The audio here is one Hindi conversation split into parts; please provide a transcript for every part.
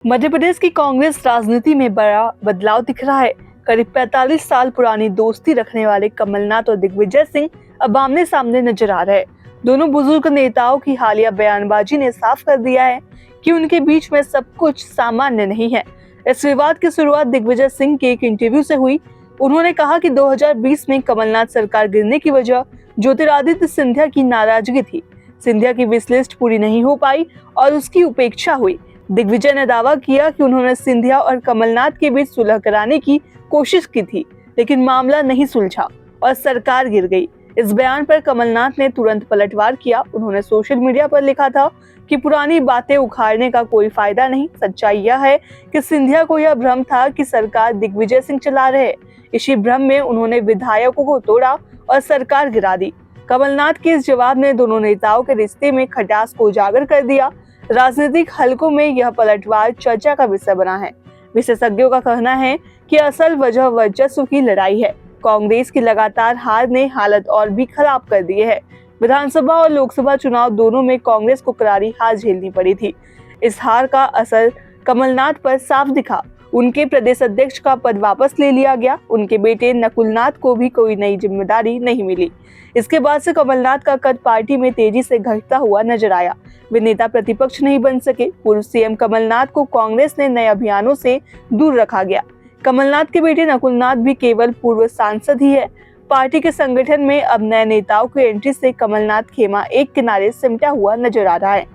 मध्य प्रदेश की कांग्रेस राजनीति में बड़ा बदलाव दिख रहा है। करीब 45 साल पुरानी दोस्ती रखने वाले कमलनाथ और दिग्विजय सिंह अब आमने सामने नजर आ रहे हैं। दोनों बुजुर्ग नेताओं की हालिया बयानबाजी ने साफ कर दिया है कि उनके बीच में सब कुछ सामान्य नहीं है। इस विवाद की शुरुआत दिग्विजय सिंह के एक इंटरव्यू से हुई। उन्होंने कहा कि 2020 में कमलनाथ सरकार गिरने की वजह ज्योतिरादित्य सिंधिया की नाराजगी थी। सिंधिया की विश लिस्ट पूरी नहीं हो पाई और उसकी उपेक्षा हुई। दिग्विजय ने दावा किया कि उन्होंने सिंधिया और कमलनाथ के बीच सुलह कराने की कोशिश की थी, लेकिन मामला नहीं सुलझा और सरकार गिर गई। इस बयान पर कमलनाथ ने तुरंत पलटवार किया। उन्होंने सोशल मीडिया पर लिखा था कि पुरानी बातें उखाड़ने का कोई फायदा नहीं। सच्चाई यह है कि सिंधिया को यह भ्रम था कि सरकार दिग्विजय सिंह चला रहे। इसी भ्रम में उन्होंने विधायकों को तोड़ा और सरकार गिरा दी। कमलनाथ के इस जवाब ने दोनों नेताओं के रिश्ते में खटास को उजागर कर दिया। राजनीतिक हलकों में यह पलटवार चर्चा का विषय बना है। विशेषज्ञों का कहना है कि असल वजह वर्चस्व की लड़ाई है। कांग्रेस की लगातार हार ने हालत और भी खराब कर दी है। विधानसभा और लोकसभा चुनाव दोनों में कांग्रेस को करारी हार झेलनी पड़ी थी। इस हार का असर कमलनाथ पर साफ दिखा। उनके प्रदेश अध्यक्ष का पद वापस ले लिया गया। उनके बेटे नकुलनाथ को भी कोई नई जिम्मेदारी नहीं मिली। इसके बाद से कमलनाथ का कद पार्टी में तेजी से घटता हुआ नजर आया। वे नेता प्रतिपक्ष नहीं बन सके। पूर्व सीएम कमलनाथ को कांग्रेस ने नए अभियानों से दूर रखा गया। कमलनाथ के बेटे नकुलनाथ भी केवल पूर्व सांसद ही है। पार्टी के संगठन में अब नए नेताओं की एंट्री से कमलनाथ खेमा एक किनारे सिमटा हुआ नजर आ रहा है।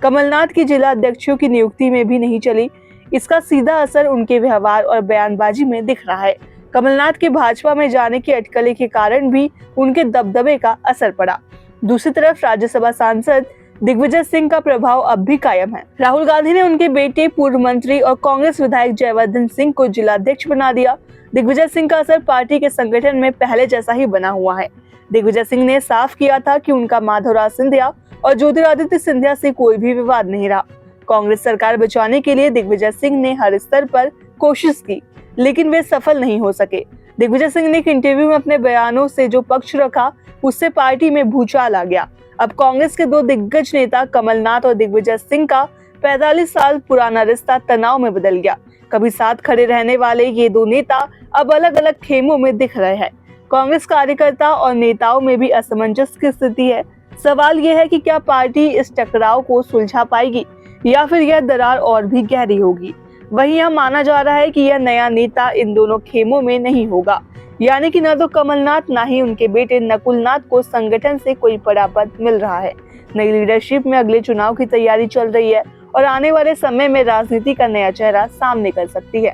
कमलनाथ की जिला अध्यक्षों की नियुक्ति में भी नहीं चली। इसका सीधा असर उनके व्यवहार और बयानबाजी में दिख रहा है। कमलनाथ के भाजपा में जाने की अटकलें के कारण भी उनके दबदबे का असर पड़ा। दूसरी तरफ राज्यसभा सांसद दिग्विजय सिंह का प्रभाव अब भी कायम है। राहुल गांधी ने उनके बेटे पूर्व मंत्री और कांग्रेस विधायक जयवर्धन सिंह को जिलाध्यक्ष बना दिया। दिग्विजय सिंह का असर पार्टी के संगठन में पहले जैसा ही बना हुआ है। दिग्विजय सिंह ने साफ किया था कि उनका माधवराज सिंधिया और ज्योतिरादित्य सिंधिया से कोई भी विवाद नहीं रहा। कांग्रेस सरकार बचाने के लिए दिग्विजय सिंह ने हर स्तर पर कोशिश की, लेकिन वे सफल नहीं हो सके। दिग्विजय सिंह ने एक इंटरव्यू में अपने बयानों से जो पक्ष रखा, उससे पार्टी में भूचाल आ गया। अब कांग्रेस के दो दिग्गज नेता कमलनाथ और दिग्विजय सिंह का 45 साल पुराना रिश्ता तनाव में बदल गया। कभी साथ खड़े रहने वाले ये दो नेता अब अलग अलग खेमों में दिख रहे हैं। कांग्रेस कार्यकर्ता और नेताओं में भी असमंजस की स्थिति है। सवाल ये है कि क्या पार्टी इस टकराव को सुलझा पाएगी या फिर यह दरार और भी गहरी होगी। वहीं यह माना जा रहा है कि यह नया नेता इन दोनों खेमों में नहीं होगा, यानी कि न तो कमलनाथ ना ही उनके बेटे नकुलनाथ को संगठन से कोई बड़ा पद मिल रहा है। नई लीडरशिप में अगले चुनाव की तैयारी चल रही है और आने वाले समय में राजनीति का नया चेहरा सामने कर सकती है।